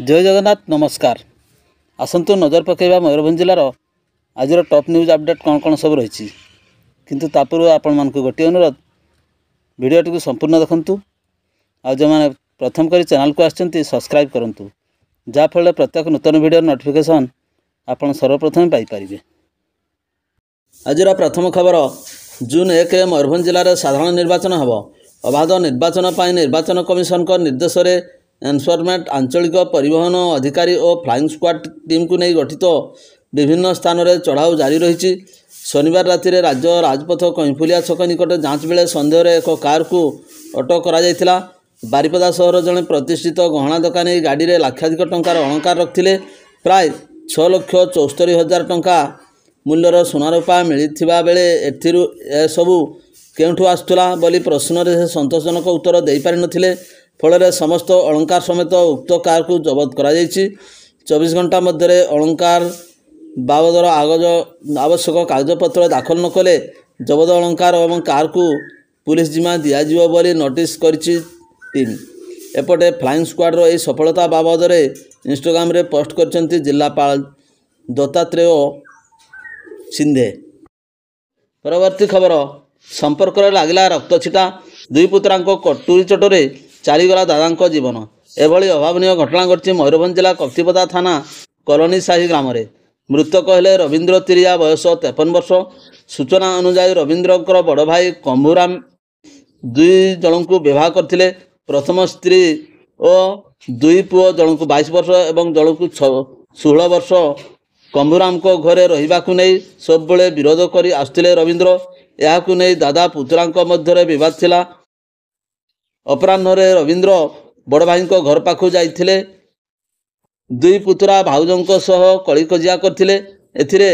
जय जगन्नाथ नमस्कार। आसतु नजर पकेबा मयूरभंज जिलार आज टॉप न्यूज अपडेट कौन कौन सब रही किंतु तापूर्व आपण मानक गोटे अनुरोध वीडियोटी को संपूर्ण देखंतु आ जो मैंने प्रथम करी चैनल को आछंती सब्सक्राइब करंतु जाफल प्रत्येक नूतन वीडियो नोटिफिकेशन आपण सर्वप्रथम पाई परिबे। आज प्रथम खबर जून 1 मयूरभंज जिलार साधारण निर्वाचन हम अबाध निर्वाचन पर निर्वाचन कमिशन को निर्देश में एनफोर्समेंट आंचलिक परिवहन अधिकारी और फ्लाइंग स्क्वाड टीम को नहीं गठित विभिन्न स्थान में चढ़ाऊ जारी रही। शनिवार राति राज्य राजपथ कईफुलिया छक निकट जांच बेले सन्देह एक कार को अटक करा। बारिपदा सहर जड़े प्रतिष्ठित गहना दोकानी गाड़ी में लाक्षाधिक टंकार अलंकार रखिले। प्राय 6,74,000 टंका मूल्यर सुनारूपा मिलता बेले एसबू केउठू आसुला बोली प्रश्न से संतोषजनक उत्तर दे पारि नथिले। फल समस्त अलंकार समेत उक्त कार को जबत करा 24 घंटा मध्य अलंकार बाबदर आवश्यक कागजपत्र दाखल न कले जबत अलंकार और कार को पुलिस जिम्मा दिज्व बोली नोटिस करिछि टीम। एपटे फ्लाइंग स्क्वाड्र यह सफलता बाबद इंस्टाग्राम रे पोस्ट करछन्ति जिलापाल दत्तात्रेय सिंधे। परवर्ती खबर संपर्क लगला रक्त छिटा दुई पुत्रा कटुरी चोटरे चालीगला दादा जीवन। एभली अभावनीय घटना घटी मयूरभंज जिला कप्तिपदा थाना कॉलोनी साही ग्राम में। मृतक हेले रवींद्र तिरिया बयस 53 वर्ष। सूचना अनुसार रवींद्र बड़ भाई कंभूराम दुई जन को विवाह करथिले। प्रथम स्त्री और दुई पुओ जन को 22 वर्ष और जन को 16 वर्ष। कंभूराम को घरे रहिबाकु नहीं सब बेले विरोध करी आसुथिले रवींद्र। याकु नहीं दादा पुत्रां मध्य विवाद थिला। अपराह्न रवींद्र बड़ भाई घर पाखु जाइथिले। दुई पुत्रा भाउजों सह कलिकजिया करथिले। एथिरे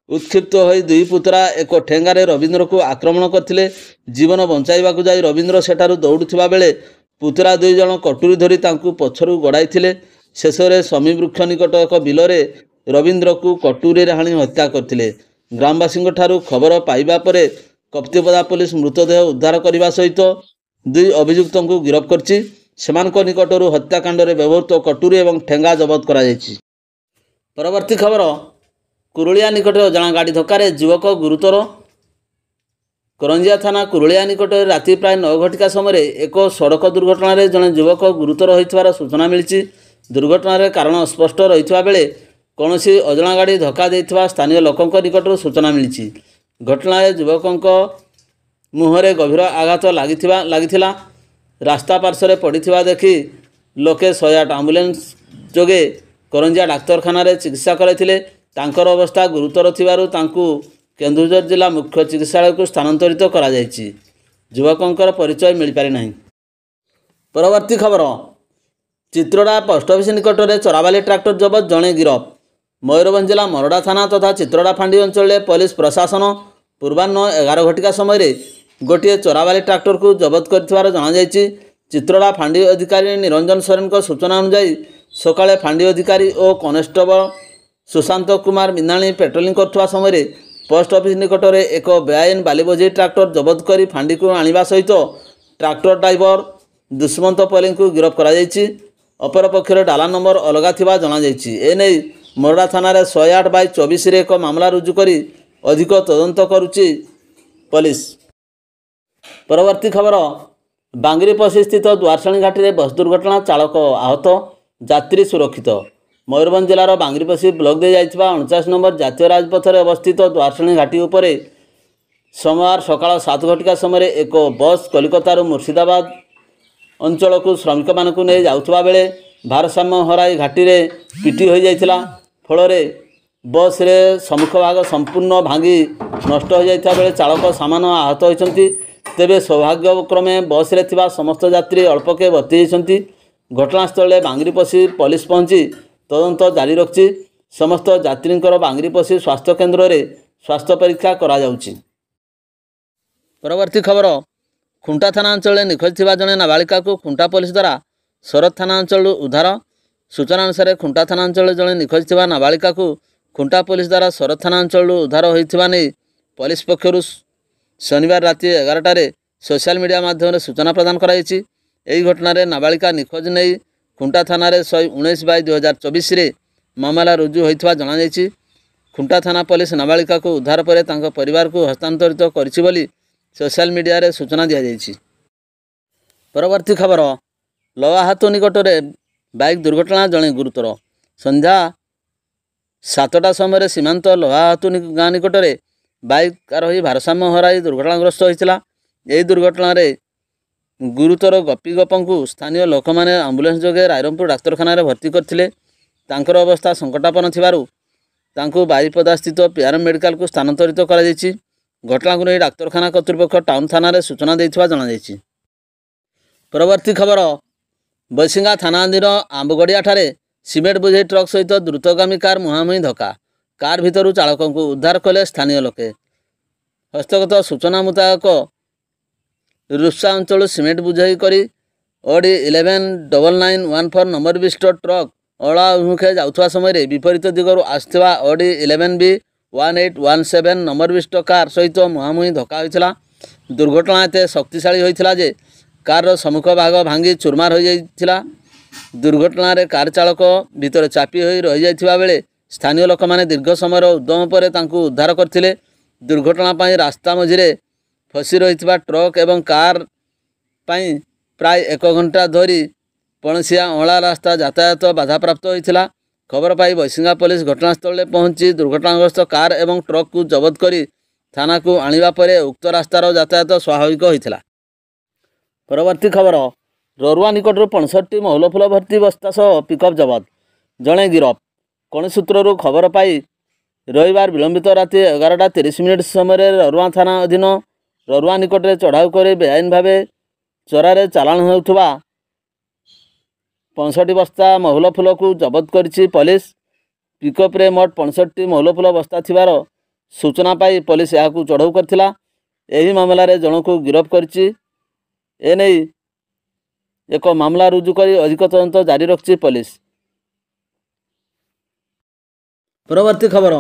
उत्क्षिप्त होई दुई पुत्रा एक ठेंगारे रवींद्र को आक्रमण करथिले। जीवन बंचाइबाकु जाई रवींद्र सेठारु दौड़ुथिबा बेले पुत्रा दुई जन कटुरी धरी तांकु पछरु गड़ाइथिले। शेषरे समी वृक्ष निकट एक बिलरे रवींद्र को कटुरी हाणी हत्या करथिले। ग्रामवासी ठारू खबर पाइबा परे कप्तिपदा पुलिस मृतदेह उद्धार करने सहित दुई अभियुक्त को गिरफ्त करछि। सेमानक निकटरू हत्याकांड में व्यवहृत कटुरी और ठेंगा जबत करा जायछि। परवर्ती खबर कुरुलिया निकट अजाणा गाड़ी धक्का युवक गुरुतर। करंजिया थाना कुरुलिया निकट राति प्राय 9 घटिका समय एक सड़क दुर्घटना जड़े युवक गुरुतर होइथिबार सूचना मिली। दुर्घटनार कारण स्पष्ट रही बेले कौन अजाणा गाड़ी धक्का देइथिबा स्थानीय लोकों निकट सूचना मिली। घटना युवकों मुहरे गभीर आघात लगी। रास्ता पार्श्व पड़ा देखि लोके 108 आम्बुलेंस जोगे करंजिया डाक्तरखाना चिकित्सा करते। तांकर अवस्था गुरुतर थिबारु तांकु केन्दुझर जिला मुख्य चिकित्सालय को स्थानांतरित करा जायछि। युवकों परिचय मिल पारि नाही। परवर्ती खबर चित्रोड़ा पोस्ट ऑफिस निकट में चोराबाली ट्रैक्टर जबत जड़े गिरफ। मयूरभंज जिला मरड़ा थाना तथा चित्रोड़ा फांडी अंचल पुलिस प्रशासन पूर्वाह्न 11 घटिका समय गोटे चोराबाली ट्रैक्टर को जबत कर जणाଯାଇଛି। चित्रोड़ा फांडी अधिकारी निरंजन सोरेन को सूचना अनुसार सकाळे फांडी अधिकारी और कनेस्टेबल सुशांत कुमार मिनाणी पेट्रोलिंग करथुवा समय पोस्ट ऑफिस निकट में एक बेआईन बालीबोझी ट्रैक्टर जबत कर फांडी को आनिबा सहित ट्रैक्टर ड्राइवर दुष्मंत पल्ली को गिरफ्त करा जायछि। अपर पक्षर डाला नंबर अलगा थिबा जणाଯାଇଛି। एने मोरडा थाना 108/24 एक मामला रुजु करी अधिक तदंत करुछि पुलिस। परवर्ती खबर बांगरीपसी स्थित द्वारसाणी घाटी में बस दुर्घटना चालक आहत यात्री सुरक्षित। मयूरभंज जिलार बांगरीपसी ब्लॉक दे जाइथिबा 49 नंबर जातीय राजपथ में अवस्थित द्वारसाणी घाटी उपरे सोमवार सकाळ 7 घटिका समय एक बस कलिकता मुर्शिदाबाद अंचल को श्रमिक मानक नहीं जाउथबा बेले भारसाम्य हराई घाटी में पिटी हो जाइथिला। फल बस रे सम्मुख भाग संपूर्ण भांगी नष्ट हो जाइथा बेले चालक सामान आहत होइछन्ति। तेबे सौभाग्यक्रमे बस रे थिबा समस्त यात्री अल्पके बची जाइछन्ति। घटनास्थल बांगरीपसी पुलिस पहुंची तदंत जारी रखछि। समस्त यात्रींकर बांगरीपसी स्वास्थ्य केन्द्र में स्वास्थ्य परीक्षा करा जाउछि। परवर्ती खबर खुंटा थाना अंचल निखोज थिबा जने नाबालिका को खुंटा पुलिस द्वारा शरद थाना अंचल उद्धार। सूचना अनुसार खुंटा थाना अंचल जड़े निखोज थिबा नाबालिका को खुंटा पुलिस द्वारा शरद थाना अंचल उद्धार होइथिबा नै पुलिस पक्षरु शनिवार राति 11टारे सोशल मीडिया माध्यम सूचना प्रदान कराई। यही घटना नाबालिका निखोज नहीं खुंटा थाना 119/2024 मामला रुजु होइथवा जणा जायछि। खुंटा थाना पुलिस नाबालिका को उद्धार पर परिवार को हस्तांतरित करिछि बोली सोशल मीडिया रे सूचना दिया जायछि। परवर्ती खबर लवाहातु निकट में बाइक दुर्घटना जड़े गुरुतर। संध्या 7टा समय सीमांत लवाहातु गाँ निकट में बाइक आरोही भारसाम्य हराई दुर्घटनाग्रस्त होता। यही दुर्घटन गुरुतर गपी गपंकु स्थानीय लोक मैंने आम्बुलांस जोगे रायरंगपुर डाक्तरखाना भर्ती करथिले। तांकर अवस्था संकटापन्न थिबारु तांकु बारिपदा स्थित पीआरएम मेडिकल को स्थानांतरित करा जायछि। घटना को नहीं डाक्तरखाना कर्तृपक्ष टाउन थाना रे सूचना देइथवा जणा जायछि। परवर्ती खबर बैसिंगा थाना अधीन आंबगड़िया ठारे सीमेंट बोझे ट्रक सहित द्रुतगामी कार मुहांमुही धक्का। कार भितरु चालक को उद्धार कले स्थानीय लोके। हस्तगत सूचना मुताबक रुप्सा अंचल सीमेंट बुझाई करी ओडी 119914 नंबर विशिष्ट ट्रक अला अभिमुखे जाउथवा समय विपरीत दिगरु आसथिबा ओडी 11B1817 नंबर विशिष्ट कार सहित मुहांमुही धक्का होइथिला। दुर्घटना एते शक्तिशाली होइथिला जे कार सम्मुख भाग भांगी चुरमार हो जाइथिला। दुर्घटना रे कार चालक भीतर चापी होई रहि जाइथिबा बेले स्थानीय लोक माने दीर्घ समय उद्यम पर तांकु उद्धार करथिले। दुर्घटना पाई रास्ता मझिरे फसी रहिथिबा ट्रक एवं कार पाई प्राय 1 घंटा धरी पणसिया अला रास्ता यातायात बाधाप्राप्त होइथिला। खबर पाई बैसिंगा पुलिस घटनास्थल में पहुंची दुर्घटनाग्रस्त कार एवं ट्रक को जबत करी थाना को आनिबा परे उक्त रास्तार यातायात स्वाभाविक होइथिला। परवर्ती खबर ररुआ निकट 65 महुल फुल भर्ती बस्ता सह पिकअप जबत जड़े गिरफ। कौन सूत्रु खबर पाई रविवार विलंबित राति 11:30 समय ररुआ थाना अधीन ररुआ निकट में चढ़ाऊ कर बेआईन भाव चरारे चालाण होउथुबा 65 बस्ता महुल फुल को जबत करिछि पुलिस। पिकअप रे मोट 65 महुल फुल बस्ता थिबार सूचना पाई पुलिस याकू चढ़ाऊ करथिला। एही मामला रे जण को गिरफ करिछि। एने एक मामला रुजु कर अधिक तदंत जारी रखिछि पुलिस। परवर्ती खबर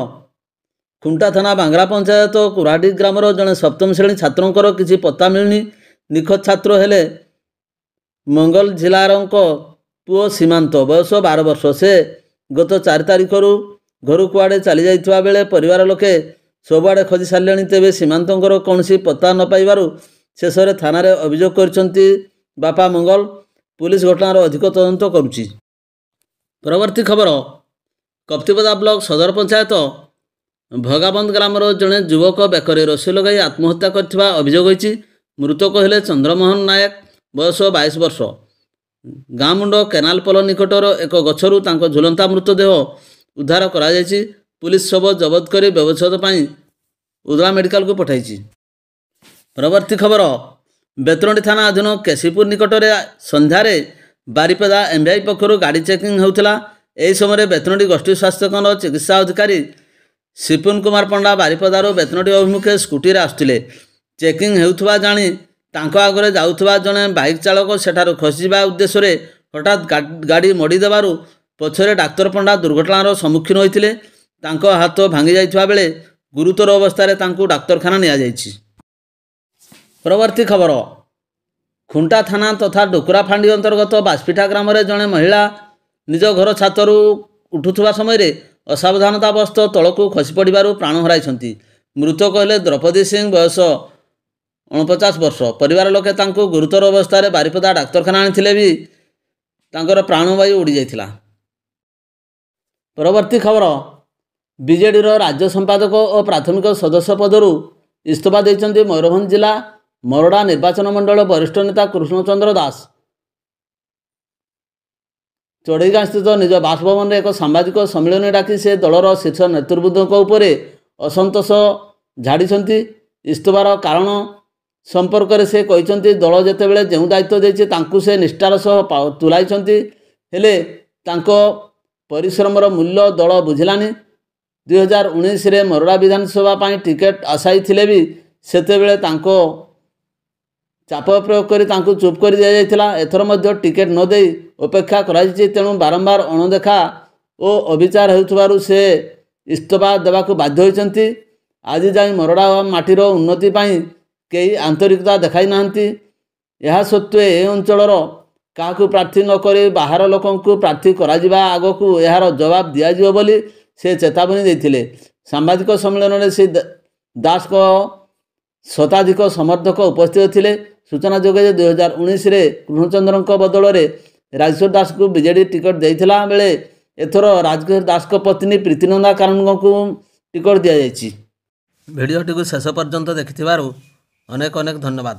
खुंटा थाना बांग्रा पंचायत कुराडी ग्रामर जड़े सप्तम श्रेणी छात्रों किसी पत्ता मिलनी। निखोज छात्र हेले मंगल झिलारंक पुओ सीमांत बयस 12 वर्ष। से गत 4 तारिख घर कुआड़े चली जाइथिबा बेले परिवार लोके सबुआड़े खोजी सारे। तेबे सीमांतर कौन पत्ता न पाइबारु शेष में थाना रे अभियोग करछंती बापा मंगल। पुलिस घटनार अधिक तदंत करुछि। परवर्ती खबर कप्तिपदा ब्लॉक सदर पंचायत भगाबंद ग्रामर जड़े युवक बेकरे रस्सी लगाई आत्महत्या करथिबा अभियोग होइछि। मृतक हेले चंद्रमोहन नायक बयस 22 वर्ष। गाँ मुंड केनाल पोल निकटर एक गछरु तांको झुलंता मृतदेह उद्धार करा जायछि। पुलिस शव जबत कर व्यवच्छेद पाई उदला मेडिकल को पठाइछि। परवर्ती खबर बेतरंडी थाना अधीन केसीपुर निकट में संध्यारे बारिपदा एमबीआई पक्षर गाड़ी चेकिंग होता। यही समय बेतरंडी गोष्ठी स्वास्थ्य केन्द्र चिकित्सा अधिकारी सिपुन कुमार पंडा बारिपदार बेतरंडी अभिमुखे स्कूटी आसुले। चेकिंग होता जाणी तांको आगरे जाउथबा जणे बाइक चालक सेठारु खसीबा उद्देश्य हठात गाड़ी मोड़ी देबारु पछरे डाक्तर पंडा दुर्घटनार सम्मुखीन होइथिले। तांको हाथ भांगी जाइथिबा बेले गुरुतर अवस्था तांको डाक्तरखाना निया जाइछि। परवर्ती खबर खुंटा थाना तथा डुकुराफांडी अंतर्गत बासपिठा ग्राम में जड़े महिला निज घर छातरू उठुवा समय असावधानतावश तलक खसी पड़ू प्राण हराई। मृतक हेले द्रौपदी सिंह बयस 49 वर्ष। परिवार लोके तांको गुरुतर अवस्था बारिपदा डाक्तरखाना आनिथिले भी तांकर प्राणवायु उड़ी जाइथिला। परवर्ती खबर बीजेडीर राज्य संपादक और प्राथमिक सदस्य पदरू इस्तीफा देइछन्ती मयूरभंज जिला मरड़ा निर्वाचन मंडल वरिष्ठ नेता कृष्णचंद्र दास। चढ़ईगाँ स्थित निज बासभवन में एक सांबादिक सम्मिलन डाकी से दलर शीर्ष नेतृवृंद उपर असंतोष झाड़ी। इस्तीफार कारण संपर्क में से कहते दल जितेबाला जो दायित्व देती से निष्ठार सह तुलाई हेले परिश्रमर मूल्य दल बुझिलानी। 2019 मरड़ा विधानसभा टिकेट आशायी थिले भी सेतेबेले चाप प्रयोग कर चुप कर दि जाइथिला। एथर मध्य टिकेट न दे अपेक्षा कराइछि। तेणु बारंबार अणदेखा और अविचार होउथबारु से इस्तीफा देवाकू बाध्य होइछन्ति। आज जाई मरड़ा माटीर उन्नति पाई कई आंतरिकता देखाई नाहंती। यह सत्वे ए अंचलर କାହାକୁ ପ୍ରାର୍ଥୀ ନକରି ବାହାର ଲୋକଙ୍କୁ ପ୍ରାର୍ଥୀ କରାଯିବା ଆଗକୁ ଏହାର ଜବାବ ଦିଆଯିବ ବୋଲି ସେ ଚେତାବନୀ ଦେଇଥିଲେ। ସାମ୍ବାଦିକ ସମ୍ମିଳନୀରେ ଶ୍ରୀ ଦାସଙ୍କ ଶତାଧିକ ସମର୍ଥକ ଉପସ୍ଥିତ ଥିଲେ। ସୂଚନାଯୋଗ୍ୟ ଯେ 2019ରେ କୃଷ୍ଣଚନ୍ଦ୍ରଙ୍କ ବଦଳରେ ରାଜେଶ୍ୱର ଦାସଙ୍କୁ ବିଜେଡ଼ି ଟିକେଟ୍ ଦେଇଥିଲା ବେଳେ ଏଥର ରାଜେଶ୍ୱର ଦାସଙ୍କ ପତ୍ନୀ ପ୍ରୀତିନନ୍ଦା କାନୁନଗୋଙ୍କୁ ଟିକେଟ୍ ଦିଆଯାଇଛି। ଭିଡ଼ିଓଟିକୁ ଶେଷ ପର୍ଯ୍ୟନ୍ତ ଦେଖିଥିବାରୁ ଅନେକ ଅନେକ ଧନ୍ୟବାଦ।